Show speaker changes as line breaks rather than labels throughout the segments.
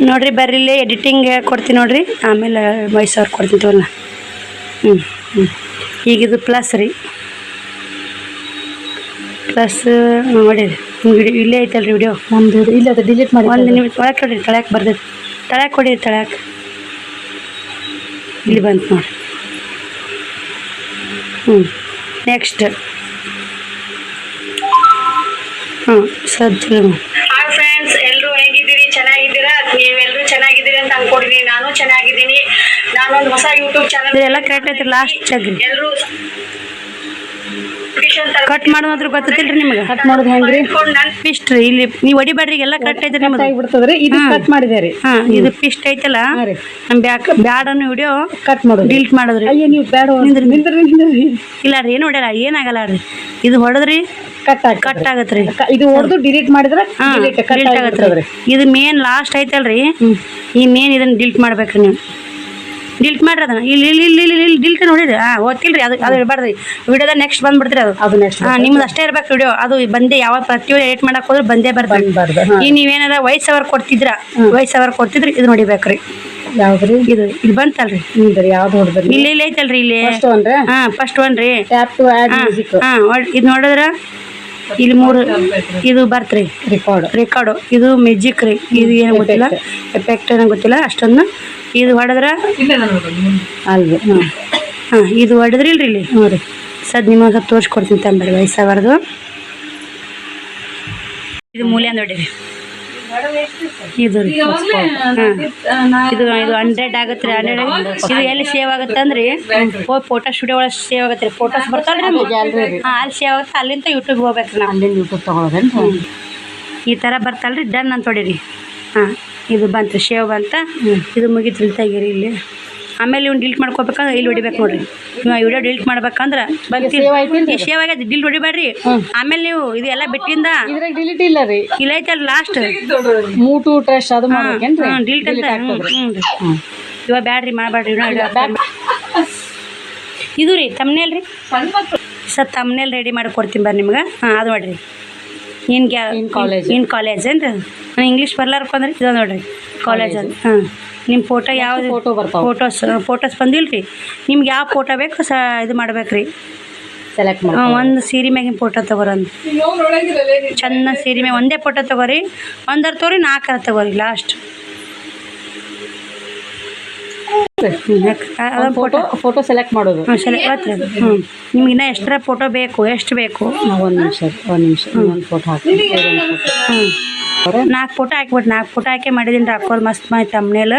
ನೋಡಿರಿ ಬರ್ರಿ ಇಲ್ಲಿ ಎಡಿಟಿಂಗ್ ಕೊಡ್ತೀನಿ ನೋಡಿರಿ, ಆಮೇಲೆ ವಾಯ್ಸ್ ಓವರ್ ಕೊಡ್ತೀನಿ ತೋಲ್ಲ. ಈಗ ಇದು ಪ್ಲಸ್ ರೀ, ಪ್ಲಸ್ ನೋಡಿರಿ ವಿಡಿಯೋ ಇಲ್ಲೇ ಐತಲ್ರಿ ವಿಡಿಯೋ
ನಮ್ಮದು ಇಲ್ಲ, ಅದು ಡಿಲೀಟ್ ಮಾಡಿ.
ಒಂದು ನಿಮಿಷ ಒಳಗೆ ಕೊಡಿರಿ, ತಳಕ್ಕೆ ಬರ್ತೈತಿ, ತಳಕ್ಕೆ ಕೊಡಿರಿ, ತಳಕ್ಕೆ ಇಲ್ಲಿ ಬಂತು ನೋಡಿ. ನೆಕ್ಸ್ಟ್ ಸಜ್ಜು. ಹಾಯ್ ಫ್ರೆಂಡ್ಸ್, ಎಲ್ಲರೂ ಹೇಗಿದ್ದೀರಿ? ಚೆನ್ನಾಗಿದ್ದೀರಾ? ನೀವೆಲ್ಲರೂ ಚೆನ್ನಾಗಿದ್ದೀರಿ ಅಂತ ಅನ್ಕೊಂಡಿದ್ದೀನಿ. ನಾನು ಚೆನ್ನಾಗಿದ್ದೀನಿ. ನಾನೊಂದು ಹೊಸ ಯೂಟ್ಯೂಬ್ ಚಾನಲ್ ಎಲ್ಲ ಕರೆಕ್ಟ್ ಐತಿ. ಲಾಸ್ಟ್ ಚಗ್ರಿ ಎಲ್ಲರೂ ಕಟ್ ಮಾಡೋದ್ರ ಗೊತ್ತಿಲ್ರಿ ನಿಮ್ಗೆ?
ಕಟ್ ಮಾಡೋದು ಹೆಂಗ್ರಿ?
ಪಿಸ್ಟ್ ರೀ, ಇಲ್ಲಿ ನೀವು ಹೊಡಿಬೇಡ್ರಿ, ಎಲ್ಲ ಕರೆಕ್ಟ್ ಐತ್ರಿ ನಿಮ್ಗೆ.
ಆಗಿಬಿಡ್ತದ್ರಿ, ಇದು ಕಟ್ ಮಾಡಿದೆ.
ಇದು ಪಿಸ್ಟ್ ಐತಲ್ಲ, ಬ್ಯಾಡನ್ನು ವಿಡಿಯೋ
ಕಟ್ ಮಾಡೋದು,
ಡಿಲೀಟ್ ಮಾಡೋದ್ರಿ.
ಅಯ್ಯೋ ನೀವು ಬ್ಯಾಡ
ಇಲ್ಲ ರೀ, ಏನು ಹೊಡ್ಯಾರ, ಏನಾಗಲ್ಲ ರೀ. ಇದು ಹೊಡೆದ್ರಿ ಕಟ್ ಆಗತ್ರಿ.
ಇದು ಹೊಡೆದು ಡಿಲೀಟ್ ಮಾಡಿದ್ರೆ
ಡಿಲೀಟ್ ಆಗತ್ರಿ. ಇದು ಮೇನ್ ಲಾಸ್ಟ್ ಐತಲ್ರಿ, ಈ ಮೇನ್ ಇದನ್ನ ಡಿಲೀಟ್ ಮಾಡ್ಬೇಕ್ರಿ. ನೀವು ಡಿಲೀಟ್ ಮಾಡ್ರಿ ಅದನ್ನ. ಇಲ್ಲಿ ಇಲ್ಲಿ ಇಲ್ಲಿ ಇಲ್ಲಿ ಡಿಲೀಟ್ ನೋಡಿರಿ. ಓದ್ತಿಲ್ರಿ, ಅದು ಇರಬಾರ್ದು ವಿಡಿಯೋದ ನೆಕ್ಸ್ಟ್ ಬಂದ್ಬಿಡ್ತೀರಿ. ಅದು
ನೆಕ್ಸ್ಟ್
ನಿಮ್ದು ಅಷ್ಟೇ ಇರ್ಬೇಕು ವಿಡಿಯೋ. ಅದು ಬಂದೇ ಯಾವ ಪ್ರತಿಯೊಂದು ಎಡಿಟ್ ಮಾಡಕ್ ಹೋದ್ರೆ ಬಂದೇ ಬರ್ತದೆ. ಈಗ ನೀವೇನಾರ ವಾಯ್ಸ್ ಓವರ್ ಕೊಡ್ತಿದ್ರ, ಇದು ನೋಡಿಬೇಕ್ರಿ.
ಯಾವ್ದ್ರಿ?
ಇದು ಬಂತಲ್ರಿ,
ಯಾವ್ದು ಹೊಡೆದ್ರಿ?
ಇಲ್ಲಿ ಐತಲ್ರಿ, ಇಲ್ಲಿ ಫಸ್ಟ್ ಒನ್ ರೀ. ಇದು ನೋಡಿದ್ರ ಇಲ್ಲಿ 3 ಇದು ಬರ್ತ್ರಿ, ರೆಕಾರ್ಡು. ಇದು ಮ್ಯೂಸಿಕ್ ರೀ. ಇದು ಏನು ಗೊತ್ತಿಲ್ಲ, ಎಫೆಕ್ಟ್ ಏನೋ ಗೊತ್ತಿಲ್ಲ ಅಷ್ಟೊಂದು. ಇದು ಹೊಡೆದ್ರ
ಅಲ್ರಿ.
ಇದು ಹೊಡೆದ್ರಿ ಇಲ್ರಿ ಇಲ್ಲಿ ನೋಡ್ರಿ. ಸದ್ ನಿಮಗೆ ಸ್ವಲ್ಪ ತೋರಿಸ್ಕೊಡ್ತೀನಿ ತಂಬರಿ ವಯಸ್ಸಾಗಬಾರ್ದು. ಇದು ಮೂಲೆ ನೋಡಿರಿ, ಇದು ರೀ. ಇದು 100 ಆಗತ್ತೆ ರೀ. 100 ಇದು ಎಲ್ಲಿ ಸೇವ್ ಆಗುತ್ತೆ ಅಂದ್ರೆ ಫೋಟೋ ಸ್ಟುಡಿಯೋ ಒಳಗೆ ಸೇವ್ ಆಗತ್ತೆ ರೀ. ಫೋಟೋಸ್ ಬರ್ತಾವ್ರಿ ಅಲ್ಲಿ ಸೇವ್ ಆಗುತ್ತೆ. ಅಲ್ಲಿಂದ ಯೂಟ್ಯೂಬ್ ಹೋಗ್ಬೇಕ್ರಿ. ನಾವು
ಅಲ್ಲಿಂದ ಯೂಟ್ಯೂಬ್ ತೊಗೊಳೋದೇನು?
ಈ ಥರ ಬರ್ತಲ್ರಿ, ಡನ್ ಅಂತ ಹೊಡೀರಿ. ಇದು ಬಂತು, ಶೇವ್ ಬಂತ. ಇದು ಮುಗಿತು, ತೆಗೀರಿ ಇಲ್ಲಿ. ಆಮೇಲೆ ಇವ್ನು ಡಿಲೀಟ್ ಮಾಡ್ಕೋಬೇಕಂದ್ರೆ ಇಲ್ಲಿ ಹೊಡಿಬೇಕು ನೋಡ್ರಿ. ನೀವು ವಿಡಿಯೋ ಡಿಲೀಟ್ ಮಾಡ್ಬೇಕಂದ್ರೆ ಬಂತು, ಶೇವ್ ಆಗ್ಯದ, ಡಿಲೀಟ್ ಹೊಡಿಬೇಡ್ರಿ. ಆಮೇಲೆ ನೀವು ಇದು ಎಲ್ಲ ಬಿಟ್ಟಿಂದ
ಡಿಲೀಟ್ ಇಲ್ಲ ರೀ,
ಇಲ್ಲ ಐತಲ್ಲ ಲಾಸ್ಟ್
ಮೂಟು ಟ್ರೆಶ್ ಅದು ಮಾಡ್ಬೇಕೇನ್ರಿ?
ಡಿಲೀಟ್ ಅಂತ. ಇವಾಗ ಬ್ಯಾಡ್ರಿ, ಮಾಡಬೇಡ್ರಿ. ಇದು ರೀ ತಮ್ನೇಲ್ ರೀ. ಸರ್ ತಮ್ನೇಲ್ ರೆಡಿ ಮಾಡಿ ಕೊಡ್ತೀನಿ ಬರ್ರಿ ನಿಮ್ಗೆ. ಅದು ನೋಡ್ರಿ, ಇನ್ ಕಾಲೇಜ್ ಏನ್ರಿ. ಇಂಗ್ಲೀಷ್ ಬರ್ಲಾರಪ್ಪ ಅಂದ್ರೆ ಇದು ನೋಡ್ರಿ, ಕಾಲೇಜ್ ಅಂತ. ನಿಮ್ಮ ಫೋಟೋ ಯಾವ್ದು ಫೋಟೋಸ್ ಬಂದಿಲ್ರಿ. ನಿಮ್ಗೆ ಯಾವ ಫೋಟೋ ಬೇಕು ಇದು ಮಾಡ್ಬೇಕ್ರಿ,
ಸೆಲೆಕ್ಟ್ ಮಾಡಿ.
ಒಂದು ಸೀರೆ ಮ್ಯಾಗಿನ ಫೋಟೋ ತಗೋರಂದು ಚೆನ್ನ ಸೀರೆ ಮ್ಯಾಗ ಒಂದೇ ಫೋಟೋ ತಗೋರಿ. 1 ತಗೋರಿ, 4 ತಗೋರಿ ಲಾಸ್ಟ್.
ಫೋಟೋ ಸೆಲೆಕ್ಟ್ ಮಾಡೋದು.
ನಿಮ್ಗೆ ಇನ್ನೂ ಎಷ್ಟರ ಫೋಟೋ ಬೇಕು, ಎಷ್ಟು ಬೇಕು?
ಒಂದು ನಿಮಿಷ ಒಂದು ಫೋಟೋ ಹಾಕಿ.
4 ಫೋಟೋ ಹಾಕ್ಬಿಟ್ಟು 4 ಫೋಟೋ ಹಾಕಿ ಮಾಡಿದೀನಿ ರೀ. ಹಾಕೋದು ಮಸ್ತ್ ಮಾಡಿ ತಮ್ಮನೇಲ.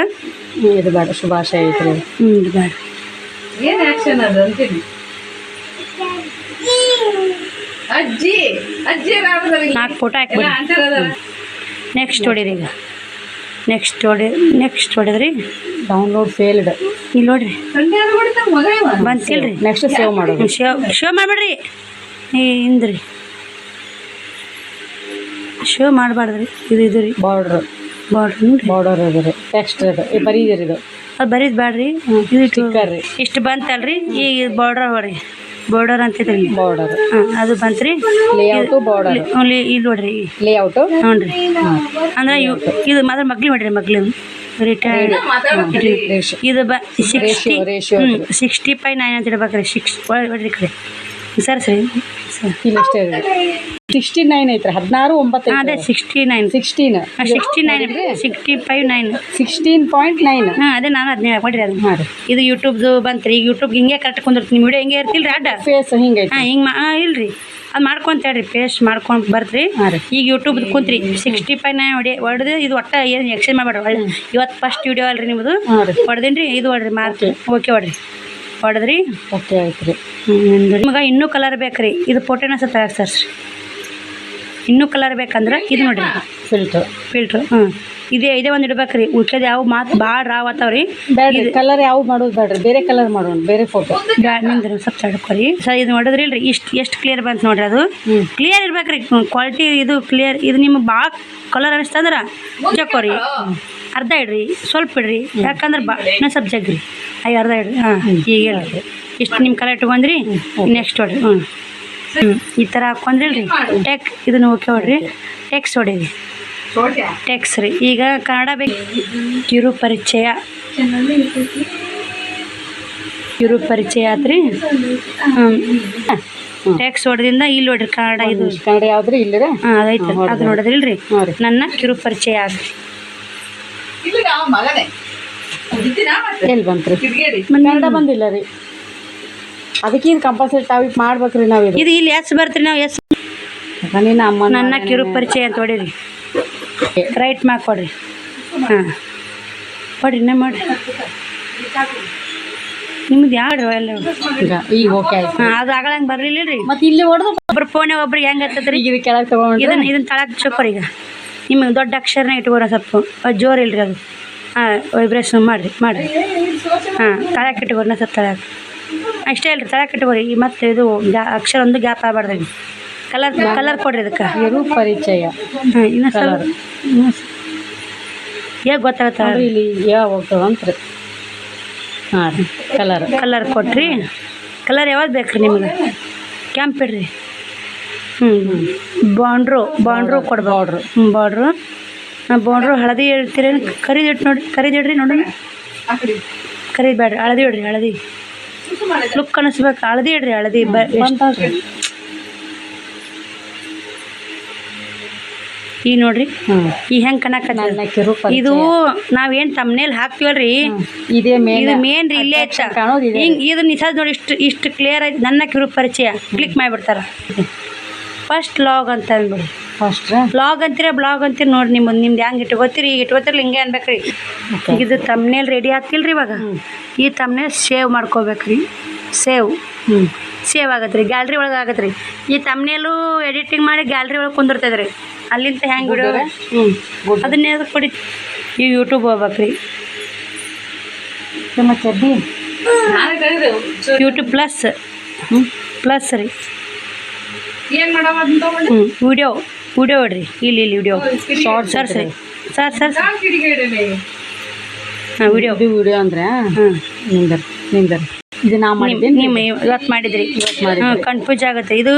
ಇದು ಬೇಡ, ಶುಭಾಶಯ ಐತ್ರಿ.
ಇದು ಬೇಡ,
ಏನು ಆಕ್ಷನ್ ಅದು ಅಂತೀನಿ. ಅಜ್ಜಿ
4 ಫೋಟೋ ಹಾಕ್ಬಿಡಿ. ನೆಕ್ಸ್ಟ್ ಹೊಡೀರಿ. ಈಗ ನೆಕ್ಸ್ಟ್ ಹೊಡೆದ್ರಿ.
Download failed.
ಇಲ್ಲಿ ನೋಡ್ರಿ ಬಂತಿಲ್ರಿ.
ನೆಕ್ಸ್ಟ್ ಸೇವ್ ಮಾಡೋದು.
ಶೋ ಮಾಡ್ಬೇಡ್ರಿ, ಹಿಂದ್ರಿ ಶೋ ಮಾಡಬಾರ್ದ್ರಿ. ಇದು ರೀ ಬಾರ್ಡರ್
ಅದು ರೀ. ಟೆಕ್ಸ್ಟ್ ಅದು ಬರೀದಿರಿ.
ಅದು ಬರೀದ್ ಬೇಡ್ರಿ. ಇದು ಸ್ಟಿಕ್ಕರ್ ರೀ. ಇಷ್ಟು ಬಂತಲ್ರಿ. ಈಗ ಬಾರ್ಡರ್ ಅಂತೈತ್ರಿ.
ಬಾರ್ಡರ್
ಅದು ಬಂತ್ರಿ.
ಲೇಔಟು ಬಾರ್ಡರ್
ಇಲ್ಲಿ ನೋಡ್ರಿ,
ಲೇಔಟು.
ನೋಡ್ರಿ ಅಂದ್ರೆ ಇದು ಮಾತ್ರ ಮಗ್ಲಿ ಮಾಡ್ರಿ. ರಿಟರ್ನ್ ಇದು 65.9 ಅಂತ ಇಡ್ಬೇಕ್ರಿ. 6 ಕಡೆ ಸರ್
69 ಐತ್ರಿ. 16
ಅದೇ 69 65.9
16.9.
ಅದೇ ನಾನು ಅದನ್ನೇ ಹಾಕೊಂಡಿರಿ. ಅದು ಇದು ಯೂಟ್ಯೂಬ್ದು ಬಂತ್ರಿ. ಈಗ ಯೂಟ್ಯೂಬ್ ಹಿಂಗೆ ಕರೆಕ್ಟ್ ಕುಂದಿರ್ತೀನಿ. ನಿಮ್ಮ ವಿಡಿಯೋ ಹಿಂಗೆ ಇರ್ತಿಲ್ರಿ, ಅಡ್ಡ
ಫೇಸ್ ಹಿಂಗೆ
ಹಿಂಗೆ ಇಲ್ರಿ. ಅದು ಮಾಡ್ಕೊಂತ ಹೇಳ್ರಿ, ಪೇಸ್ಟ್ ಮಾಡ್ಕೊಂಡು ಬರ್ತ್ರಿ. ಈಗ ಯೂಟ್ಯೂಬ್ ಕುಂತ್ರಿ 65.9 ಹೊಡೆದು ಇದು ಒಟ್ಟ ಏನು ಎಕ್ಸ್ಚೇಂಜ್ ಮಾಡಬೇಡ್ರಿ. ಇವತ್ತು ಫಸ್ಟ್ ವಿಡಿಯೋ ಅಲ್ರಿ ನಿಮ್ಮದು, ಹೊಡೆದೇನ್ರಿ. ಇದು ಹೊಡ್ರಿ, ಮಾರ್ಕ್ ಓಕೆ ಹೊಡೆದ್ರಿ.
ಓಕೆ ಆಯ್ತು ರೀ.
ನಿಮಗೆ ಇನ್ನೂ ಕಲರ್ ಬೇಕ್ರಿ. ಇದು ಫೋಟೋನ ಸಹ ಸರ್. ಇನ್ನೂ ಕಲರ್ ಬೇಕಂದ್ರೆ ಇದು ನೋಡಿರಿ, ಫಿಲ್ಟ್ರು. ಇದೇ ಒಂದು ಇಡ್ಬೇಕ್ರಿ. ಉಳ್ಕೆದು ಯಾವ ಮಾತು ಭಾಳ ರಾವ್ ಆತಾವ್ರಿ.
ಕಲರ್ ಯಾವ ಮಾಡೋದು ಬೇಡ್ರಿ, ಬೇರೆ ಕಲರ್ ಮಾಡೋಣ, ಬೇರೆ ಫೋಟೋ
ನಿಂದ್ರಿ ಸ್ವಲ್ಪ ತಡ್ಕೊರಿ. ಸರ್ ಇದು ನೋಡಿದ್ರಿ ಇಲ್ರಿ, ಎಷ್ಟು ಕ್ಲಿಯರ್ ಬಂತು ನೋಡ್ರಿ. ಅದು ಕ್ಲಿಯರ್ ಇರ್ಬೇಕ್ರಿ, ಕ್ವಾಲಿಟಿ ಇದು ಕ್ಲಿಯರ್. ಇದು ನಿಮ್ಗೆ ಭಾಳ ಕಲರ್ ಅನಿಸ್ತಂದ್ರೆ ಜಕ್ಕೋರಿ, ಅರ್ಧ ಇಡ್ರಿ, ಸ್ವಲ್ಪ ಇಡ್ರಿ. ಯಾಕಂದ್ರೆ ಇನ್ನೂ ಸ್ವಲ್ಪ ಜಗ್ರಿ, ಅರ್ಧ ಇಡ್ರಿ. ಈಗ ಹೇಳ್ರಿ, ಇಷ್ಟು ನಿಮ್ಮ ಕಲರ್ ಇಟ್ಕೊಂಡ್ರಿ. ನೆಕ್ಸ್ಟ್ ಹೊಡ್ರಿ. ಈ ಥರ ಹಾಕೊಂಡ್ರಿ ಇದನ್ನು ಓಕೆ ಹೊಡ್ರಿ. ಟೆಕ್ಸ್ಟ್ ಹೊಡೀರಿ. ಟೆಕ್ಸ್ ರೀ. ಈಗ ಕನ್ನಡ ಬೇಕು. ಕಿರು ಪರಿಚಯ ಆತ್ರಿ. ಟೆಕ್ಸ್ ಹೊಡೆದಿಂದ ಇಲ್ಲಿ ನೋಡ್ರಿ ಕನ್ನಡ ಇದು
ಕನ್ನಡ ಯಾವ್ದ್ರಿ ಇಲ್ಲರ
ಹಾಂ ಅದೈತೆ ಅದು ನೋಡಿದ್ರಿಲ್ರಿ. ನನ್ನ ಕಿರು ಪರಿಚಯ ಆದ್ರಿ.
ಎಲ್ಲಿ ಬಂತ್ರಿ ಕನ್ನಡ ಬಂದಿಲ್ಲ ರೀ. ಅದಕ್ಕೆ ಇದು ಕಂಪಲ್ಸರಿ ಟಾಪಿಕ್ ಮಾಡ್ಬೇಕ್ರಿ ನಾವು.
ಇದು ಇಲ್ಲಿ ಎಸ್ ಬರ್ತೀರಿ ನಾವು ಎಸ್
ನಿನ್ನ ಅಮ್ಮ
ನನ್ನ ಕಿರು ಪರಿಚಯ ಅಂತ ಹೊಡೀರಿ. ರೈಟ್ ಮಾರ್ಕ್ ಕೊಡ್ರಿ. ಹಾಂ ಕೊಡ್ರಿ ಇನ್ನೇ ಮಾಡಿರಿ. ನಿಮ್ದು ಯಾವ್ದು ಎಲ್ಲ
ಈಗ ಓಕೆ ಆಯ್ತು.
ಹಾಂ ಅದು ಆಗಲಂಗೆ ಬರಲಿಲ್ಲ ರೀ.
ಮತ್ತೆ ಇಲ್ಲಿ ಹೊಡೆದು
ಒಬ್ರು ಫೋನಾಗ ಒಬ್ರಿಗೆ ಹೆಂಗೆ ಹತ್ತದ್ರಿ.
ಇದು ಕೆಳಗೆ ತಗೊಂಡು
ಇದನ್ನ ತಳಕ್ಕೆ ಚೊಕ್ಕೋರಿ. ಈಗ ನಿಮಗೆ ದೊಡ್ಡ ಅಕ್ಷರನ ಇಟ್ಕೋರ ಸ್ವಲ್ಪ ಜೋರು ಇಲ್ರಿ ಅದು. ಹಾಂ ವೈಬ್ರೇಷನ್ ಮಾಡಿರಿ ಹಾಂ ತಳಕ್ಕೆ ಇಟ್ಕೋರಿ ಸ್ವಲ್ಪ ತಳಕ್ಕೆ ಅಷ್ಟೇ ಅಲ್ರಿ. ತಳಕ್ಕೆ ಇಟ್ಕೋರಿ. ಈ ಮತ್ತೆ ಇದು ಅಕ್ಷರ ಒಂದು ಗ್ಯಾಪ್ ಆಗಬಾರ್ದು. ಕಲರ್ ಕೊಡ್ರಿ ಇದಕ್ಕೆ.
ಕಿರು ಪರಿಚಯ.
ಹಾಂ ಇನ್ನೂ ಸ್ವಲ್ಪ ಹೇಗೆ ಗೊತ್ತಾಗತ್ತ
ಇಲ್ಲಿ ಯಾವ ಹೋಗ್ತದಂತ್ರಿ. ಹಾಂ ರೀ ಕಲರ್
ಕೊಟ್ರಿ. ಕಲರ್ ಯಾವ್ದು ಬೇಕು ರೀ ನಿಮಗೆ? ಕೆಂಪು ಇಡ್ರಿ. ಬಾಂಡ್ರು ಕೊಡ್ಬೋದು. ಬಾಂಡ್ರು ಹಳದಿ ಹೇಳ್ತೀರೇನು? ಕರಿದಿಟ್ಟು ನೋಡಿ. ಕರಿದಿಡ್ರಿ ನೋಡೋಣ. ಕರಿದು ಬೇಡ್ರಿ. ಹಳದಿ ಇಡ್ರಿ. ಹಳದಿ ಲುಕ್ ಅನಿಸ್ಬೇಕು. ಹಳದಿ ಇಡ್ರಿ. ಹಳದಿ ಈಗ ನೋಡ್ರಿ. ಈ ಹೆಂಗೆ ಕನಕ ಇದು ನಾವೇನು ತಮ್ಮನೇಲಿ ಹಾಕ್ತೀವಲ್ರಿ.
ಇದೇ
ಇದು ಮೇನ್ ರೀ. ಇಲ್ಲೇ ಐತ ಹಿಂಗೆ ಇದು ನಿಸಾದ್ ನೋಡಿ. ಇಷ್ಟು ಕ್ಲಿಯರ್ ಆಯ್ತು. ನನ್ನ ಕಿರು ಪರಿಚಯ ಕ್ಲಿಕ್ ಮಾಡಿಬಿಡ್ತಾರೆ. ಫಸ್ಟ್ ಲಾಗ್ ಅಂತ ಅಂದ್ಬಿಡಿ.
ಫಸ್ಟ್
ಬ್ಲಾಗ್ ಅಂತೀರ ನೋಡಿ. ನಿಮ್ದು ಹೆಂಗೆ ಇಟ್ಕೋತೀರಿ. ಈಗ ಇಟ್ಕೋತಿರ್ಲಿ ಹಿಂಗೆ ಅನ್ಬೇಕ್ರಿ. ಈಗ ಇದು ತಮ್ಮನೇಲಿ ರೆಡಿ ಆಗ್ತಿಲ್ರಿ. ಇವಾಗ ಈ ತಮ್ಮನೇಲಿ ಸೇವ್ ಮಾಡ್ಕೋಬೇಕ್ರಿ. ಸೇವ್ ಆಗತ್ತೆ ರೀ. ಗ್ಯಾಲ್ರಿ ಒಳಗೆ ಆಗತ್ತೆ ರೀ. ಈ ತಮ್ಮನೇಲು ಎಡಿಟಿಂಗ್ ಮಾಡಿ ಗ್ಯಾಲ್ರಿ ಒಳಗೆ ಕುಂದಿರ್ತದೆ ರೀ. ಅಲ್ಲಿಂದ ಹೆಂಗೆ ವಿಡಿಯೋ ಅದನ್ನೇ ಕೊಡಿ. ಈ ಯೂಟ್ಯೂಬ್ ಹೋಗ್ಬೇಕ್ರಿ. ಯೂಟ್ಯೂಬ್ ಪ್ಲಸ್ ರೀ. ವಿಡಿಯೋ ಇಡ್ರಿ. ಇಲ್ಲಿ ವಿಡಿಯೋ ಶಾರ್ಟ್ ಸರ್ಸ್ ರೀ. ಸರ್ ಹಾಂ ವಿಡಿಯೋ
ಅಂದ್ರೆ ನಿಂದರ್ ಇದು ನಾ ಮಾಡಿದ್ದೆ.
ನಿಮ್ಮ ಇವತ್ತು ಮಾಡಿದ್ರಿ. ಕನ್ಫ್ಯೂಸ್ ಆಗುತ್ತೆ. ಇದು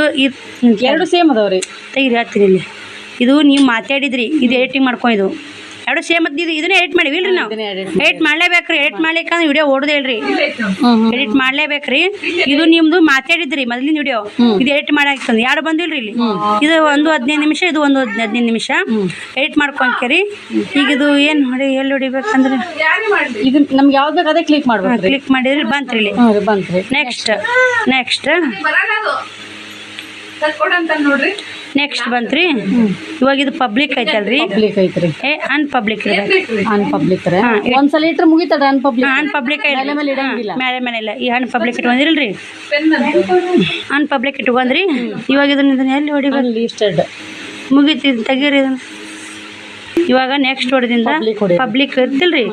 ಎರಡು ಸೇಮ್ ಅದಾವ್ರಿ.
ತೆಗಿರಿ ಹತ್ತಿರ ಇಲ್ಲಿ. ಇದು ನೀವು ಮಾತಾಡಿದ್ರಿ. ಇದು ಎಡಿಟಿಂಗ್ ಮಾಡ್ಕೊಂಡು ಎರಡು ಸೇಮ್ ಇದು. ಇದನ್ನೇ ಎಡಿಟ್ ಮಾಡಿವಿಲ್ರಿ ನಾವು. ಎಡಿಟ್ ಮಾಡಲೇಬೇಕ್ರಿ. ಎಡಿಟ್ ಮಾಡ್ಲಿಕ್ಕಂದ್ರೆ ವಿಡಿಯೋ ಓಡೋದೇ ಇಲ್ರಿ. ಎಡಿಟ್ ಮಾಡಲೇಬೇಕ್ರಿ. ಇದು ನಿಮ್ದು ಮಾತಾಡಿದ್ರಿ ಮೊದಲಿನ ವಿಡಿಯೋ. ಇದು ಎಡಿಟ್ ಮಾಡಾಕ್ತಂದು ಎರಡು ಬಂದಿಲ್ರಿ ಇಲ್ಲಿ. ಇದು ಒಂದು 15 ನಿಮಿಷ, ಇದು ಒಂದು 15 ನಿಮಿಷ ಎಡಿಟ್ ಮಾಡ್ಕೊಂಡ್ರಿ. ಈಗ ಇದು ಏನು ನೋಡಿ ಎಲ್ಲಿ ಹೊಡಿಬೇಕಂದ್ರೆ
ಇದು ನಮ್ಗೆ ಯಾವ್ದು ಬೇಕು ಅದೇ ಕ್ಲಿಕ್ ಮಾಡ್ಬೇಕು.
ಕ್ಲಿಕ್ ಮಾಡಿದ್ರಿ ಬಂತ್ರಿ ಇಲ್ಲಿ.
ಬಂತ್ರಿ.
ನೆಕ್ಸ್ಟ್ ಬಂತ್ರಿ. ಇವಾಗ ಇದು ಪಬ್ಲಿಕ್ ಐತಲ್ರಿ. ಅನ್ಪಬ್ಲಿಕ್
ಒಂದ್ಸಲ ಇಟ್ರೆ ಮುಗಿತದ.
ಅನ್ಪಬ್ಲಿಕ್ ಮೇಲೆ ಇಲ್ಲ. ಈ ಅನ್ಪಬ್ಲಿಕ್ ಇಟ್ಕೊಂಡ್ರಿಲ್ರಿ. ಅನ್ಪಬ್ಲಿಕ್ ಇಟ್ಕೊಂಡ್ರಿ. ಇವಾಗ ಇದನ್ನ ಎಲ್ಲಿ ಹೊಡಿಬೇಕು?
ಲಿಸ್ಟೆಡ್
ಮುಗೀತಿ. ತೆಗೀರಿ ಇದನ್ನ. ಇವಾಗ ನೆಕ್ಸ್ಟ್ ಹೊಡೆದಿಂದ ಪಬ್ಲಿಕ್ ಇರ್ತಿಲ್ರಿ.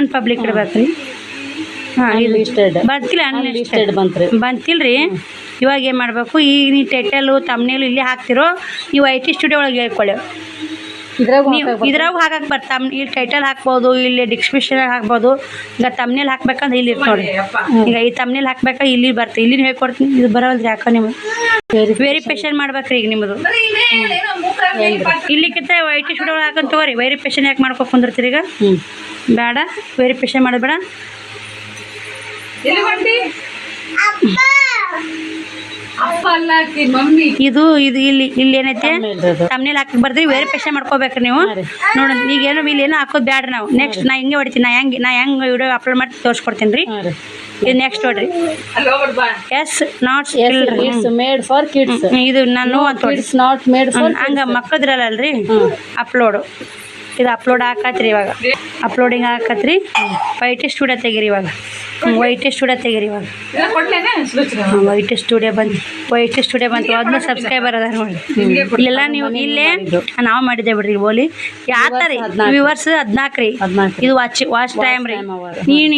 ಅನ್ಪಬ್ಲಿಕ್ ಇಡ್ಬೇಕ್ರಿ. ಹಾಂ ಇದು ಬರ್ತಿಲ್ಲ. ಅನ್ಲಿಸ್ಟೆಡ್ ಬಂತಿಲ್ರಿ. ಇವಾಗ ಏನು ಮಾಡಬೇಕು? ಈಗ ನೀವು ಟೈಟಲು ತಮ್ನೇಲು ಇಲ್ಲಿ ಹಾಕ್ತಿರೋ ನೀವು IT ಸ್ಟುಡಿಯೋ ಒಳಗೆ ಹೇಳ್ಕೊಳ್ಳಿ. ಇದ್ರಾಗ ಹಾಕಕ್ಕೆ ಬರ್ತಾವೆ. ಇಲ್ಲಿ ಟೈಟಲ್ ಹಾಕ್ಬೋದು, ಇಲ್ಲಿ ಡಿಸ್ಕ್ರಿಪ್ಷನ್ ಹಾಕ್ಬೋದು. ಈಗ ತಮ್ನೇಲ್ ಹಾಕ್ಬೇಕಂದ್ರೆ ಇಲ್ಲಿ ನೋಡಿ. ಈಗ ಈ ತಮ್ನೇಲ್ ಹಾಕ್ಬೇಕಾ ಇಲ್ಲಿ ಬರ್ತದೆ. ಇಲ್ಲಿ ಹೇಳ್ಕೊಡ್ತೀನಿ. ಇದು ಬರೋಲ್ರಿ. ಯಾಕ ನಿಮ್ಗೆ ವೆರಿಫಿಕೇಶನ್ ಮಾಡ್ಬೇಕ್ರಿ. ಈಗ ನಿಮ್ಮದು ಇಲ್ಲಿಕ್ಕಿಂತ IT ಸ್ಟುಡಿಯೋ ಒಳಗೆ ಹಾಕಂತ ತಗೋರಿ. ವೆರಿಫಿಕೇಶನ್ ಯಾಕೆ ಮಾಡ್ಕೊ ಕುಂದಿರ್ತೀರಿ? ಈಗ ಬೇಡ. ವೆರಿಫಿಕೇಶನ್ ಮಾಡೋದು ಬೇಡ. ಇದು ಇಲ್ಲಿ ಏನೈತೆ ತಮ್ನೇಲ್ ಹಾಕಿ ಬರ್ತೀವಿ. ವೆರಿಫಿಕೇಶನ್ ಮಾಡ್ಕೋಬೇಕ್ರಿ ನೀವು. ನೋಡಿ ಈಗ ಏನೋ ಇಲ್ಲಿ ಏನೋ ಹಾಕೋದು ಬ್ಯಾಡ್ರಿ. ನಾವು ನೆಕ್ಸ್ಟ್ ನಾ ಹಿಂಗೆ ಹೊಡಿತೀನಿ. ನಾ ಹೆಂಗೆ ವಿಡಿಯೋ ಅಪ್ಲೋಡ್ ಮಾಡಿ ತೋರಿಸ್ಕೊಡ್ತೀನಿ ರೀ. ಇದು ನೆಕ್ಸ್ಟ್ ನೋಡ್ರಿ. Is not
made for kids.
ಇದು ನಾನು ಅಂತ
ನಾಟ್ ಮೇಡ್ ಫಾರ್
ಹಂಗೆ ಮಕ್ಕಳದ್ರಲ್ಲಲ್ರಿ ಅಪ್ಲೋಡು. ಇದು ಅಪ್ಲೋಡ್ ಹಾಕತ್ರಿ. ಇವಾಗ ಅಪ್ಲೋಡಿಂಗ್ ಹಾಕತ್ರಿ. IT ಸ್ಟುಡಿಯೋ ತೆಗೀರಿ. ಇವಾಗ IT ಸ್ಟುಡಿಯೋ ತೆಗೀರಿ. ಇವಾಗ IT ಸ್ಟುಡಿಯೋ ಬಂತು. ಅದನ್ನ ಸಬ್ಸ್ಕ್ರೈಬರ್ ಅದ ನೋಡಿ. ಇಲ್ಲೆಲ್ಲ ನೀವು ಇಲ್ಲೇ ನಾವು ಮಾಡಿದ್ದೆ ಬಿಡ್ರಿ. ಬೋಲಿ ಯಾವ ರೀ ವ್ಯೂವರ್ಸ್ 14 ರೀ. ಇದು ವಾಚ್ ಟೈಮ್ ರೀ. ನೀನು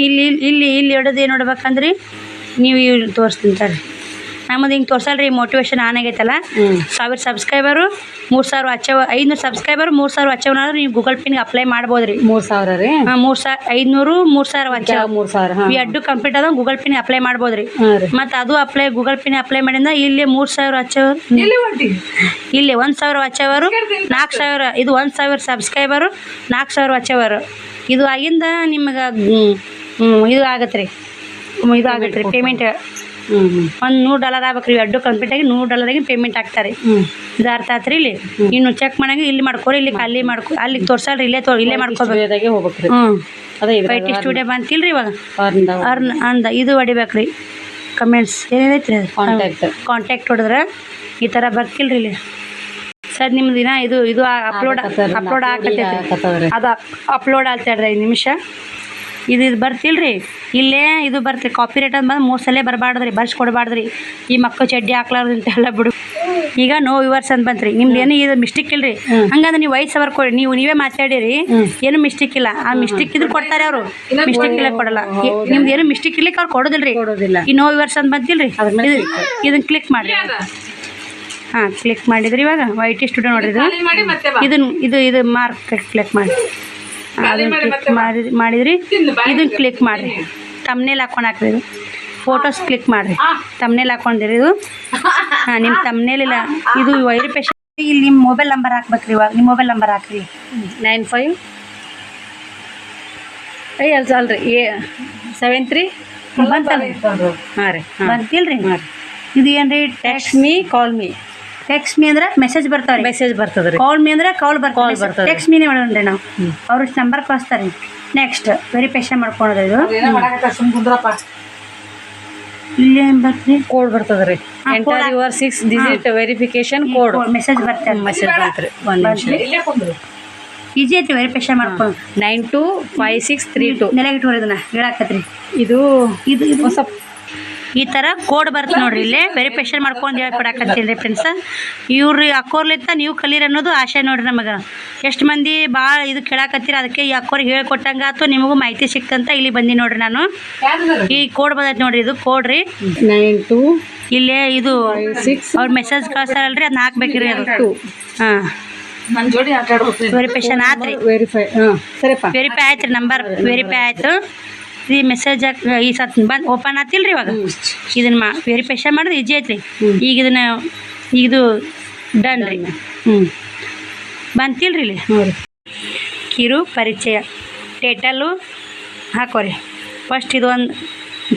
ಇಲ್ಲಿ ಹಿಡಿದು ಏನು ನೋಡ್ಬೇಕಂದ್ರಿ ನೀವು ಇಲ್ಲಿ ತೋರಿಸ್ತೀನಿ ತಡ್ರಿ. ನಾ ನಮ್ಮದು ಹಿಂಗೆ ತೋರ್ಸಲ್ರಿ ಮೋಟಿವೇಶನ್ ಆನ್ ಆಗೈತಲ್ಲ 1000 ಸಬ್ಸ್ಕ್ರೈಬರು 3000 ಹಚ್ಚವ 500 ಸಬ್ಸ್ಕ್ರೈಬರು 3000 ಹಚ್ಚವನಾದ್ರೆ ನೀವು ಗೂಗಲ್ ಪಿನ್ಗೆ ಅಪ್ಲೈ ಮಾಡ್ಬೋದ್ರಿ
3,000 ರೀ
500 3000 ಹಚ್ಚವ
3,000
ಈ ಎರಡು ಕಂಪ್ಲೀಟ್ ಆದ ಗೂಗಲ್ ಪಿನ್ ಅಪ್ಲೈ ಮಾಡ್ಬೋದ್ರಿ
ರೀ
ಮತ್ತು ಅದು ಗೂಗಲ್ ಪಿನ್ ಅಪ್ಲೈ ಮಾಡಿಂದ ಇಲ್ಲಿ 3000 ಹಚ್ಚವರು
ಎಲ್ಲಿ ಹೊಂಟಿ
ಇಲ್ಲಿ 1000 ಹಚ್ಚವರು 4000 ಇದು 1000 ಸಬ್ಸ್ಕ್ರೈಬರು 4000 ಹಚ್ಚವರು ಇದು ಆಗಿಂದ ನಿಮಗೆ ಇದು ಆಗತ್ತೆ ರೀ ಪೇಮೆಂಟ್ ಒಂದು $100 ಆಗ್ಬೇಕು ರೀ ಎರಡು ಕಂಪ್ಲೀಟಾಗಿ $100 ಪೇಮೆಂಟ್ ಆಗ್ತಾರೆ ಇದು ಅರ್ಥ ಆತ್ರಿ ಇಲ್ಲಿ ಇನ್ನು ಚೆಕ್ ಮಾಡಂಗೆ ಇಲ್ಲಿ ಮಾಡ್ಕೊರಿ ಇಲ್ಲಿ ಅಲ್ಲಿ ಅಲ್ಲಿ ತೋರ್ಸಲ್ರಿ ಇಲ್ಲೇ ಮಾಡ್ಕೋಬೇಕು
ಹೋಗ್ಬೇಕ್ರಿ ಅದೇ
IT ಸ್ಟುಡಿಯೋ ಬಂತಿಲ್ರಿ ಇವಾಗ ಅಂದ ಇದು ಹೊಡಿಬೇಕ್ರಿ ಕಮೆಂಟ್ಸ್ ಏನೇನೈತ್ರಿ ಕಾಂಟ್ಯಾಕ್ಟ್ ಹೊಡೆದ್ರೆ ಈ ಥರ ಬರ್ತಿಲ್ರಿ ಇಲ್ಲಿ ಸರ್ ನಿಮ್ದು ದಿನ ಇದು ಅಪ್ಲೋಡ್ ಆಗತ್ತೈತಿ ಅದು ಅಪ್ಲೋಡ್ ಆಗ್ತಾಡ್ರಿ 5 ನಿಮಿಷ ಇದು ಬರ್ತಿಲ್ರಿ ಇಲ್ಲೇ ಇದು ಬರ್ತೀರಿ ಕಾಪಿ ರೇಟ್ ಅಂತ ಬಂದು 3 ಸಲ ಬರಬಾರ್ದ್ರಿ ಬರ್ಸ್ಕೊಡ್ಬಾರ್ದ್ರಿ ಈ ಮಕ್ಕಳು ಚಡ್ಡಿ ಹಾಕ್ಲಾರ್ದು ಅಂತೆಲ್ಲ ಬಿಡು ಈಗ ನೋ ವಿವರ್ಸ್ ಅಂತ ಬಂತ್ರಿ ನಿಮ್ದು ಏನು ಇದು ಮಿಸ್ಟೇಕ್ ಇಲ್ರಿ ಹಂಗಂದ್ರೆ ನೀವು ವಯಸ್ಸು ಅವರ್ ಕೊಡಿ ನೀವೇ ಮಾತಾಡಿರಿ ಏನು ಮಿಸ್ಟೇಕ್ ಇಲ್ಲ ಆ ಮಿಸ್ಟೇಕ್ ಇದ್ರೆ ಕೊಡ್ತಾರೆ ಅವರು ಮಿಸ್ಟೇಕ್ ಇಲ್ಲ ಕೊಡಲ್ಲ ನಿಮ್ದು ಏನು ಮಿಸ್ಟೇಕ್ ಇರ್ಲಿಕ್ಕೆ ಅವ್ರು ಕೊಡೋದಿಲ್ಲ ಈ ನೋ ವಿವರ್ಸ್ ಅಂತ ಬಂತಿಲ್ರಿ ಇದನ್ನ ಕ್ಲಿಕ್ ಮಾಡಿರಿ ಹಾಂ ಕ್ಲಿಕ್ ಮಾಡಿದ್ರಿ ಇವಾಗ IT ಸ್ಟುಡಿಯೋ ನೋಡಿದ್ರು ಇದು ಮಾರ್ಕ್ ಕ್ಲಿಕ್ ಮಾಡಿ ಅದನ್ನು ಕ್ಲಿಕ್ ಮಾಡಿದ್ರಿ ಇದನ್ನ ಕ್ಲಿಕ್ ಮಾಡಿರಿ ತಮ್ನೇಲ್ ಹಾಕ್ರಿ ಇದು ಫೋಟೋಸ್ ಕ್ಲಿಕ್ ಮಾಡಿರಿ ತಮ್ನೇಲ್ ಹಾಕೊಂಡಿರಿ ಇದು ಹಾಂ ನಿಮ್ಮ ತಮ್ನೇಲಿಲ್ಲ ಇದು ವೆರಿಫಿಕೇಶನ್ ಇಲ್ಲಿ ನಿಮ್ಮ ಮೊಬೈಲ್ ನಂಬರ್ ಹಾಕ್ಬೇಕ್ರಿ ಇವಾಗ ನಿಮ್ಮ ಮೊಬೈಲ್ ನಂಬರ್ ಹಾಕ್ರಿ
95 ಅಲ್ರಿ 73
ಬಂತಲ್ಲ
ಹಾಂ ರೀ
ಬಂತಿಲ್ರಿ ಇದು ಏನು ರೀ
text me call me
text me ಅಂದ್ರೆ ಮೆಸೇಜ್ ಬರ್ತಾವ್ರಿ
ಮೆಸೇಜ್ ಬರ್ತದ್ರಿ
ಕಾಲ್ ಮೀ ಅಂದ್ರೆ ಕಾಲ್ ಬರ್ತದೆ ಟೆಕ್ಸ್ಟ್ ಮೀನೇ ಮಾಡೋಣ್ರಿ ನಾವು ಅವ್ರ ನಂಬರ್ ಕಳಿಸ್ತಾರೆ ನೆಕ್ಸ್ಟ್ ವೆರಿಫಿಕೇಶನ್ ಮಾಡ್ಕೊಳೋದು ಇದು ಇಲ್ಲಿ ಏನು ಬರ್ತೀರಿ
ಕೋಡ್ ಬರ್ತದ್ರಿ enter your 6 digit verification code
message ಬರ್ತಾರೆ
ಮೆಸೇಜ್ ಬಂತ್ರಿ ಒಂದು ನಿಮಿಷ
ಈಜಿ ಐತಿ ವೆರಿಫಿಕೇಶನ್ ಮಾಡ್ಕೊಂಡು
925632
ನೆಲೆಗಿಟ್ಟು ಇದನ್ನ ಹೇಳಾಕತ್ರಿ
ಇದು ಹೊಸ
ಈ ಥರ ಕೋಡ್ ಬರ್ತದೆ ನೋಡ್ರಿ ಇಲ್ಲೇ ವೆರಿಫಿಕೇಶನ್ ಮಾಡ್ಕೊಂಡು ಹೇಳ್ಕೊಡಕತ್ತೀನಿ ರೀ ಫ್ರೆಂಡ್ಸ್ ಇವ್ರು ಅಕ್ಕೋರ್ಲಿಂತ ನೀವು ಕಲೀರಿ ಅನ್ನೋದು ಆಸೆ ನೋಡ್ರಿ ನಮಗೆ ಎಷ್ಟು ಮಂದಿ ಭಾಳ ಇದು ಕೇಳಾಕತ್ತೀರಿ ಅದಕ್ಕೆ ಈ ಅಕ್ಕೋರಿಗೆ ಹೇಳ್ಕೊಟ್ಟಂಗೆ ಆಯ್ತು ನಿಮಗೂ ಮಾಹಿತಿ ಸಿಕ್ತಂತ ಇಲ್ಲಿ ಬಂದಿ ನೋಡ್ರಿ ನಾನು ಈ ಕೋಡ್ ಬಂದೈತೆ ನೋಡ್ರಿ ಇದು ಕೋಡ್ ರೀ
92
ಇಲ್ಲೇ ಇದು ಅವ್ರು ಮೆಸೇಜ್ ಕಳ್ಸಾರಲ್ರಿ ಅದನ್ನ ಹಾಕ್ಬೇಕ್ರಿ ಅದು ಹಾಂ
ನನ್ನ ಜೋಡಿ ಆಟ ಆಡ್ಬೇಕು
ವೆರಿಫಿಕೇಶನ್ ಆತ್ರಿ
ವೆರಿಫೈ ಹಾಂ ಸರಿಪ್ಪ
ವೆರಿಫೈ ಆಯ್ತು ರೀ ನಂಬರ್ ವೆರಿಫೈ ಆಯಿತು ಈ ಮೆಸೇಜ್ ಈ ಸತ್ ಬಂದು ಓಪನ್ ಆತಿಲ್ರಿ ಇವಾಗ ಇದನ್ನ ವೆರಿಫಿಕೇಶನ್ ಮಾಡಿದ್ರೆ ಈಜಿ ಐತ್ರಿ ಈಗ ಇದನ್ನ ಇದು ಡನ್ ರೀ ಬಂತಿಲ್ರಿ ಇಲ್ಲಿ ಕಿರು ಪರಿಚಯ ಟೈಟಲ್ಲು ಹಾಕೋರಿ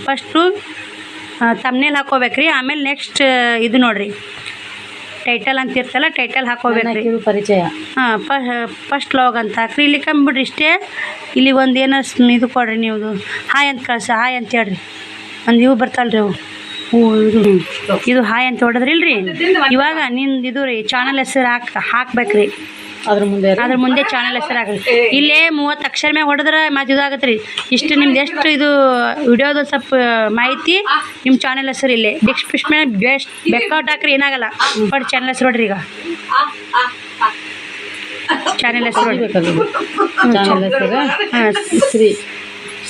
ಫಸ್ಟು ತಮ್ನೇಲ್ ಹಾಕೋಬೇಕ್ರಿ ಆಮೇಲೆ ನೆಕ್ಸ್ಟ್ ಇದು ನೋಡ್ರಿ ಟೈಟಲ್ ಅಂತ ಇರ್ತಲ್ಲ ಟೈಟಲ್ ಹಾಕೋಬೇಕ್ರಿ
ಪರಿಚಯ
ಹಾಂ ಫಸ್ಟ್ ಲಾಗ್ ಅಂತ ಹಾಕ್ರಿ ಇಲ್ಲಿ ಕಂಬಿಡ್ರಿ ಇಷ್ಟೇ ಇಲ್ಲಿ ಒಂದು ಏನೋ ಇದು ಕೊಡ್ರಿ ನೀವು ಹಾಯ್ ಅಂತ ಕಳ್ಸಿ ಹಾಯ್ ಅಂತ ಹೇಳ್ರಿ ಒಂದು ಇವು ಬರ್ತಲ್ರಿ ಅವು ಇದು ಹಾಯ್ ಅಂತ ಹೊಡೆದ್ರಿ ಇಲ್ರಿ ಇವಾಗ ನಿಂದು ಇದು ರೀ ಚಾನಲ್ ಹೆಸರು ಹಾಕ್ಬೇಕ್ರಿ
ಅದ್ರ
ಮುಂದೆ ಚಾನಲ್ ಹೆಸರು ಹಾಕ್ರಿ ಇಲ್ಲೇ 30 ಅಕ್ಷರ ಮ್ಯಾಗ ಹೊಡೆದ್ರೆ ಮತ್ತೆ ಇದಾಗತ್ತೆ ರೀ ಇಷ್ಟು ನಿಮ್ದು ಎಷ್ಟು ಇದು ವಿಡಿಯೋದು ಸ್ವಲ್ಪ ಮಾಹಿತಿ ನಿಮ್ಮ ಚಾನಲ್ ಹೆಸರು ಇಲ್ಲೇ ಡಿಸ್ಕ್ರಿಪ್ಷನ್ ಬೆಸ್ಟ್ ಬೆಕ್ಔಟ್ ಹಾಕ್ರಿ ಏನಾಗಲ್ಲ ಬಟ್ ಚಾನಲ್ ಹೆಸರು ನೋಡ್ರಿ ಈಗ ಚಾನಲ್ ಹೆಸರು ಹಾಂ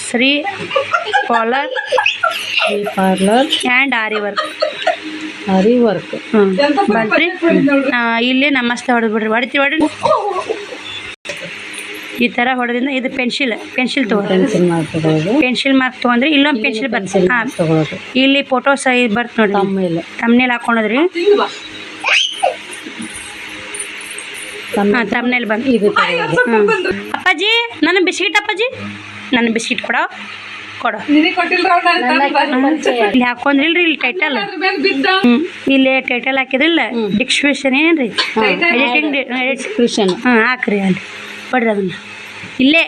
Shri parlour and aari work ಬಂತ್ರಿ ಇಲ್ಲೇ ನಮಸ್ತೆ ಹೊಡೆದ್ಬಿಡ್ರಿ ಹೊಡಿತೀವಿ ಈ ಥರ ಹೊಡೆದಿಂದ ಇದು ಪೆನ್ಸಿಲ್ ತೊಗೊಳ್ರಿ ಪೆನ್ಸಿಲ್ ಮಾರ್ಕ್ ತೊಗೊಂಡ್ರಿ ಇಲ್ಲೊಂದು ಪೆನ್ಸಿಲ್ ಬರ್ತದೆ ಹಾಂ ಇಲ್ಲಿ ಫೋಟೋಸ್ ಬರ್ತ ನೋಡ್ರಿ ತಮ್ನೇಲ್ ಹಾಕೊಂಡ್ರಿ ಹಾಂ ತಮ್ನೇಲ್ ಬಂದು
ಇದು
ಅಪ್ಪಾಜಿ ನನ್ನ ಬಿಸ್ಕಿಟ್ ಕೊಡೋ
ನಿನಗೆ ಕೊಟ್ಟಿಲ್ಲ
ಇಲ್ಲಿ ಹಾಕೊಂಡ್ರಿಲ್ರಿ ಇಲ್ಲಿ ಟೈಟಲ್ ಇಲ್ಲಿ ಟೈಟಲ್ ಹಾಕಿದ್ರಿಲ್ಲ ಡಿಸ್ಕ್ರಿಪ್ಷನ್ ಏನೇನ್ರಿ
ಡಿಸ್ಕ್ರಿಪ್ಷನ್
ಹಾಂ ಹಾಕ್ರಿ ಅಲ್ಲಿ ಕೊಡ್ರಿ ಅದನ್ನ ಇಲ್ಲೇ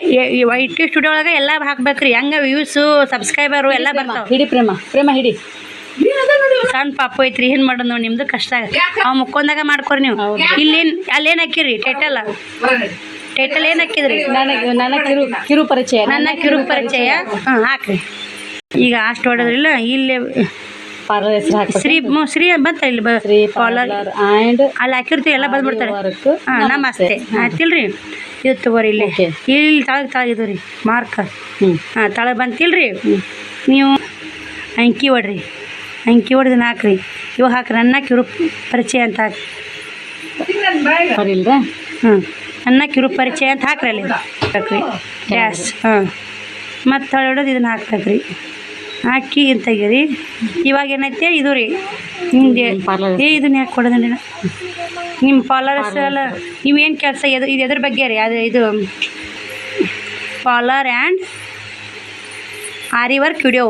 IT ಸ್ಟುಡಿಯೋ ಒಳಗೆ ಎಲ್ಲ ಹಾಕ್ಬೇಕ್ರಿ ಹಂಗೆ ವ್ಯೂಸು ಸಬ್ಸ್ಕ್ರೈಬರು ಎಲ್ಲ ಬರ್ತಾವೆ
ಹಿಡಿ ಪ್ರೇಮ ಹಿಡಿ
ಸಣ್ಣ ಪಾಪು ಐತ್ರಿ ಏನು ಮಾಡೋದು ನೋಡಿ ನಿಮ್ದು ಕಷ್ಟ ಆಗತ್ತೆ ಅವ್ ಮುಕ್ಕೊಂದಾಗ ಮಾಡ್ಕೊರಿ ನೀವು ಇಲ್ಲೇನು ಅಲ್ಲೇನು ಹಾಕಿರಿ ಟೈಟಲ್ ಏನು ಹಾಕಿದ್ರಿ
ನನ್ನ ಕಿರು ಪರಿಚಯ
ಹಾಂ ಹಾಕ್ರಿ ಈಗ ಅಷ್ಟು ಹೊಡೆದ್ರಿಲ್ಲ ಇಲ್ಲೇ
ಪಾರ್ಲರ್ ಹೆಸರು ಹಾಕಿ
ಶ್ರೀ ಬಂತ ಇಲ್ಲಿ ಪಾರ್ಲರ್
ಆ್ಯಂಡ್
ಅಲ್ಲಿ ಹಾಕಿರ್ತೀವಿ ಎಲ್ಲ ಬಂದ್ಬಿಡ್ತಾರೆ ಹಾಂ ನಮಸ್ತೆ ಆಯ್ತಿಲ್ರಿ ಇದು ತಗೋರಿ ಇಲ್ಲಿ ಇಲ್ಲಿ ತಳಗೆ ರೀ ಮಾರ್ಕರ್ ಹಾಂ ತಳಗೆ ಬಂತಿಲ್ರಿ ನೀವು ಅಂಕಿ ಹೊಡ್ರಿ ಹೊಡೆದು ಹಾಕ್ರಿ ಇವಾಗ ಹಾಕ್ರಿ ನನ್ನ ಕಿರು ಪರಿಚಯ ಅಂತ ಹಾಕಿ.
ಬರಿಲ್ರ
ಹ್ಞೂ ನನ್ನ ಕಿರು ಪರಿಚಯ ಅಂತ ಹಾಕ್ರಿ ಅಲ್ಲಿ ಹಾಕ್ರಿ ಗ್ಯಾಸ್. ಹಾಂ ಮತ್ತು ಹೊಡೋದು ಇದನ್ನು ಹಾಕ್ಬೇಕ್ರಿ. ಹಾಕಿ ಇದು ತೆಗೀರಿ. ಇವಾಗ ಏನೈತೆ ಇದು ರೀ ನಿಮಗೆ ಇದನ್ನ ಯಾಕೆ ಕೊಡೋದಂడి ನಿಮ್ಮ ಫಾಲೋವರ್ಸ್ ಎಲ್ಲ ನೀವೇನು ಕೆಲಸ ಇದು ಎದ್ರ ಬಗ್ಗೆ ರೀ ಅದು ಇದು parlour and aari work video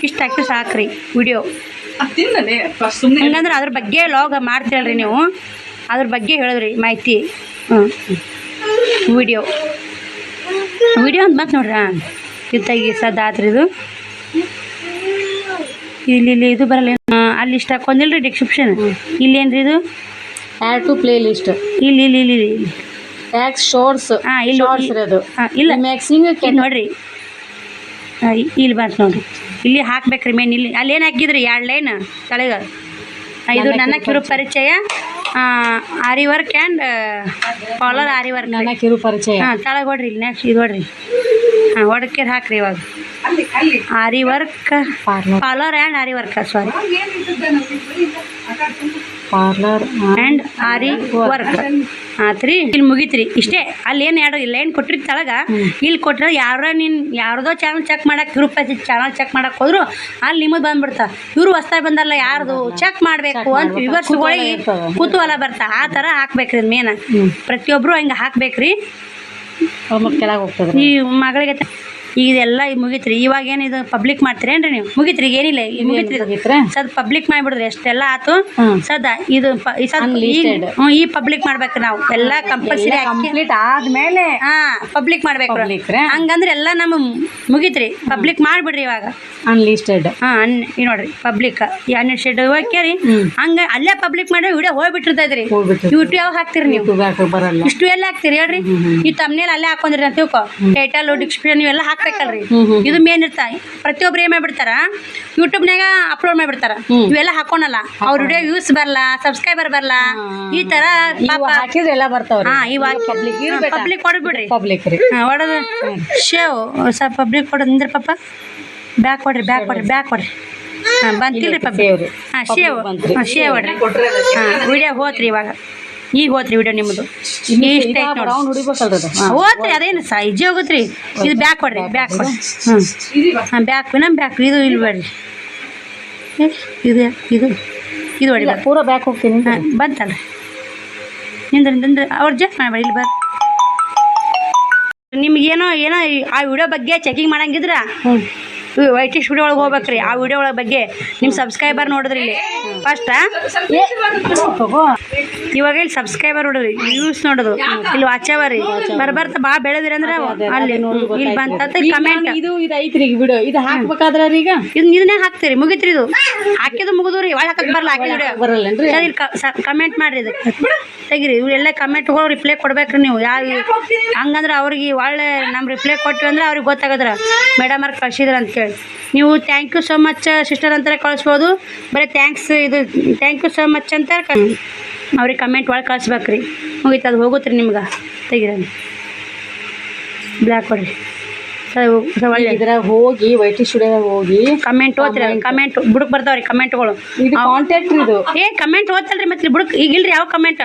ಇಷ್ಟು ಹಾಕಿ ಸಾಕ್ರಿ ವಿಡಿಯೋ. ಹಂಗಂದ್ರೆ ಅದ್ರ ಬಗ್ಗೆ ಲಾಗ್ ಮಾಡ್ತೀರಲ್ರಿ ನೀವು, ಅದ್ರ ಬಗ್ಗೆ ಹೇಳಿದ್ರಿ ಮಾಹಿತಿ. ವಿಡಿಯೋ ಅಂತ ಮತ್ತೆ ನೋಡ್ರಿ. ಹಾಂ ಇದು ತೆಗಿ ಸದ್ದಾತ್ರಿ ಇದು ಇಲ್ಲಿ ಇದು ಬರಲ್ಲ. ಅಲ್ಲಿ ಇಷ್ಟ ಹಾಕೊಂಡಿಲ್ರಿ ಡಿಸ್ಕ್ರಿಪ್ಷನ್. ಇಲ್ಲೇನ್ರಿ ಇದು
ಆ್ಯಡ್ ಟು ಪ್ಲೇ ಲಿಸ್ಟ್.
ಇಲ್ಲಿ
ಟ್ಯಾಕ್ಸ್ ಶೋರ್ಟ್ಸ್.
ಹಾಂ ಇಲ್ಲಿ
ಅದು
ಇಲ್ಲ
ಮ್ಯಾಕ್ಸಿಂಗ್
ನೋಡ್ರಿ. ಇಲ್ಲಿ ಬಂತು ನೋಡ್ರಿ. ಇಲ್ಲಿ ಹಾಕ್ಬೇಕ್ರಿ ಮೇನ್. ಇಲ್ಲಿ ಅಲ್ಲಿ ಏನು ಹಾಕಿದ್ರಿ 2 ಲೈನ್ ತಲೆಗ. ಇದು ನನ್ನ ಕಿರು ಪರಿಚಯ aari work and parlour aari work.
ನನ್ನ ಕಿರು ಪರಿಚಯ.
ಹಾಂ ತಳಗೆ ಹೊಡ್ರಿ. ಇಲ್ಲಿ ನೆಕ್ಸ್ಟ್ ಇದು ಹೊಡ್ರಿ. ಹಾಂ ಹೊಡಕೆ ಹಾಕ್ರಿ. ಇವಾಗ aari work parlour and aari work sari
parlour
and aari work ಆತ್ರಿ. ಇಲ್ಲಿ ಮುಗೀತ್ರಿ ಇಷ್ಟೇ. ಅಲ್ಲಿ ಏನು ಎರಡು ಲೈನ್ ಕೊಟ್ಟಿರಿ ತಳಗ. ಇಲ್ಲಿ ಕೊಟ್ಟರೆ ಯಾರ್ದೋ ಚಾನಲ್ ಚೆಕ್ ಮಾಡಕ್ಕೆ ಗ್ರೂಪ್ ಚಾನಲ್ ಚೆಕ್ ಮಾಡಕ್ಕೆ ಹೋದ್ರು ಅಲ್ಲಿ ನಿಮಗೆ ಬಂದ್ಬಿಡ್ತಾ ಇವರು ಹೊಸ್ದಾಗಿ ಬಂದಾರಲ್ಲ ಯಾರ್ದು ಚೆಕ್ ಮಾಡಬೇಕು ಅಂತ ವಿವರ್ಸ್ಗಳಿಗೆ ಕುತೂಹಲ ಬರ್ತಾ ಆ ಥರ ಹಾಕ್ಬೇಕ್ರಿ ಮೇನ್. ಪ್ರತಿಯೊಬ್ಬರು ಹಿಂಗೆ ಹಾಕ್ಬೇಕ್ರಿ.
ಕೆಳಗೆ ಹೋಗ್ತದೆ.
ಈ ಮಗಳಿಗೆ ಈಗ ಇದೆಲ್ಲ ಮುಗೀತ್ರಿ. ಇವಾಗ ಏನಿದು ಪಬ್ಲಿಕ್ ಮಾಡ್ತೀರೇನ್ರಿ ನೀವು? ಮುಗೀತ್ರಿ. ಈಗ ಏನಿಲ್ಲ ಈಗ ಮುಗೀತ್ರಿ. ಸದ್ ಪಬ್ಲಿಕ್ ಮಾಡಿಬಿಡ್ರಿ. ಎಷ್ಟೆಲ್ಲ ಆತು ಸದ ಇದು ಈ ಪಬ್ಲಿಕ್ ಮಾಡ್ಬೇಕ್ರಿ ನಾವು ಎಲ್ಲ ಕಂಪಲ್ಸರಿ
ಕಂಪ್ಲೀಟ್ ಆದ್ಮೇಲೆ
ಪಬ್ಲಿಕ್ ಮಾಡ್ಬೇಕು. ಹಂಗಂದ್ರೆ ಎಲ್ಲ ನಮ್ಮ ಮುಗೀತ್ರಿ. ಪಬ್ಲಿಕ್ ಮಾಡಿಬಿಡ್ರಿ ಇವಾಗ.
ಅನ್ಲಿಸ್ಟೆಡ್.
ಈ ನೋಡ್ರಿ ಪಬ್ಲಿಕ್ ಅನ್ಲಿಸ್ಟೆಡ್ ಹೋಗ್ಯಾರಿ. ಹಂಗ ಅಲ್ಲೇ ಪಬ್ಲಿಕ್ ಮಾಡಿ ವಿಡಿಯೋ ಹೋಗ್ಬಿಟ್ಟಿರ್ತೈತ್ರಿ. ಯೂಟ್ಯೂಬ್ ಯಾವಾಗ ಹಾಕ್ತಿರಿ ನೀವು?
ಬರಲ್ಲ.
ಇಷ್ಟು ಎಲ್ಲ ಹಾಕ್ತಿರಿ ಹೇಳ್ರಿ. ಈ ತಮ್ನೇಲ್ ಅಲ್ಲೇ ಹಾಕೊಂಡಿರಿ ಅಂತ ತಿಳ್ಕೊ. ಟೈಟಲ್ ಡಿಸ್ಕ್ರಿಪ್ಷನ್ ಇವೆಲ್ಲ ಹಾಕ್ಬೇಕಲ್ರಿ. ಇದು ಮೇನ್ ಇರ್ತಾ. ಪ್ರತಿಯೊಬ್ರು ಏನ್ ಮಾಡ್ಬಿಡ್ತಾರ ಯೂಟ್ಯೂಬ್ನಾಗ ಅಪ್ಲೋಡ್ ಮಾಡ್ಬಿಡ್ತಾರ. ಇವೆಲ್ಲ ಹಾಕೋಣಲ್ಲ. ಅವ್ರ ವಿಡಿಯೋ ವ್ಯೂಸ್ ಬರಲ್ಲ, ಸಬ್ಸ್ಕ್ರೈಬರ್ ಬರಲ್ಲ. ಈ ತರ
ಹಾಕಿದ್ರೆ ಎಲ್ಲ ಬರ್ತಾವ್ರಿ.
ಇವಾಗ ಪಬ್ಲಿಕ್ ಹೊಡ್ಬಿಡ್ರಿ.
ಪಬ್ಲಿಕ್ ರೀ
ಹೊಡೋದು ಶೇವ್ ಸ್ವಲ್ಪ ಪಬ್ಲಿಕ್ ಹೊಡೋದು ಅಂದ್ರೆ ಪಾಪ ಬ್ಯಾಕ್ ಹೊಡ್ರಿ. ಬಂತಿಲ್ರಿ ಪಬ್ಲಿಕ್. ಶೇವ್ ಹೊಡ್ರಿ. ವಿಡಿಯೋ ಹೋತ್ರಿ. ಇವಾಗ ಈಗ ಹೋತ್ರಿ ವಿಡಿಯೋ ನಿಮ್ಮದು. ಇಷ್ಟ ಹೋತ್ರಿ. ಅದೇನು ಇಜ್ಜಿ ಹೋಗುತ್ರಿ. ಇದು ಬ್ಯಾಕ್ ಹೊಡ್ರಿ. ಬ್ಯಾಕ್ ಇದು ಇಲ್ಲಿ ಬೇಡ್ರಿ. ಇದು ಹೊಡಿ
ಪೂರ ಬ್ಯಾಕ್ ಹೋಗ್ತೀನಿ.
ಬಂತಲ್ರಿ ನಿಂದ್ರೆ ಅವ್ರು ಜಸ್ಟ್ ಮಾಡಬೇಡಿ. ಇಲ್ಲಿ ಬರ್ರಿ. ನಿಮ್ಗೇನೋ ಆ ವಿಡಿಯೋ ಬಗ್ಗೆ ಚೆಕಿಂಗ್ ಮಾಡಂಗಿದ್ರ ವೈಟಿಶ್ ವಿಡಿಯೋ ಒಳಗೆ ಹೋಗ್ಬೇಕ್ರಿ. ಆ ವಿಡಿಯೋ ಒಳಗೆ ಬಗ್ಗೆ ನಿಮ್ಮ ಸಬ್ಸ್ಕ್ರೈಬರ್ ನೋಡಿದ್ರಿ ಇಲ್ಲಿ ಫಸ್ಟ್. ಇವಾಗ ಇಲ್ಲಿ ಸಬ್ಸ್ಕ್ರೈಬರ್ ನೋಡಿದ್ರಿ, ವ್ಯೂಸ್ ನೋಡೋದು, ಇಲ್ಲಿ ವಾಚವರಿ ಬರ್ತಾ ಭಾಳ ಬೆಳೆದ್ರಿ ಅಂದ್ರೆ ಅಲ್ಲಿ ಇಲ್ಲಿ ಬಂತ ಕಮೆಂಟ್.
ಇದು ಐತ್ರಿ ವಿಡಿಯೋ. ಇದು ಹಾಕ್ಬೇಕಾದ್ರ ಈಗ
ಇದನ್ನೇ ಹಾಕ್ತೀರಿ. ಮುಗಿತ್ರಿ. ಇದು ಹಾಕಿದ್ದು ಮುಗಿದ್ರಿ. ಒಳಗೆ ಹಾಕಕ್ ಬರಲ್ಲ. ಹಾಕಿದ್ರೆ
ಬರಲ್ಲನ್ರಿ.
ಇಲ್ಲಿ ಕಮೆಂಟ್ ಮಾಡ್ರಿ. ಇದು ತೆಗಿರಿ. ಇವೆಲ್ಲ ಕಮೆಂಟ್ಗಳು ರಿಪ್ಲೈ ಕೊಡ್ಬೇಕ್ರಿ ನೀವು. ಹಂಗಂದ್ರೆ ಅವ್ರಿಗೆ ಒಳ್ಳೆ ನಮ್ಮ ರಿಪ್ಲೈ ಕೊಟ್ರಿ ಅಂದ್ರೆ ಅವ್ರಿಗೆ ಗೊತ್ತಾಗದ್ರ ಮೇಡಮ್ ಅವ್ರು ಕಳ್ಸಿದ್ರ ಅಂತೇಳಿ. ನೀವು thank you so much sister ಅಂತಾರೆ ಕಳಿಸ್ಬೋದು. ಬರೀ thanks thank you so much ಅಂತ ಅವ್ರಿಗೆ ಕಮೆಂಟ್ ಒಳಗೆ ಕಳಿಸ್ಬೇಕ್ರಿ. ಮುಗೀತು. ಅದು ಹೋಗುತ್ತೆ ರೀ ನಿಮ್ಗೆ. ತೆಗಿರಿ ಬ್ಲ್ಯಾಕ್ ಕೊಡ್ರಿ. ಒಳ್ಳೆ
ಇದ್ರಾಗ ಹೋಗಿ ವೈಟಿ ಸ್ಟುಡಿಯೋದಾಗ ಹೋಗಿ
ಕಮೆಂಟ್ ಓದ್ರಿ. ಕಮೆಂಟ್ ಬುಡಕ್ ಬರ್ತಾವ್ರಿ ಕಮೆಂಟ್ಗಳು.
ಇದು ಕಾಂಟ್ಯಾಕ್ಟ್ ಇದು.
ಕಮೆಂಟ್ ಓದ್ತಲ್ರಿ ಮತ್ತೆ ಬುಡಕ್ ಈಗ ಇಲ್ರಿ ಯಾವ ಕಮೆಂಟ್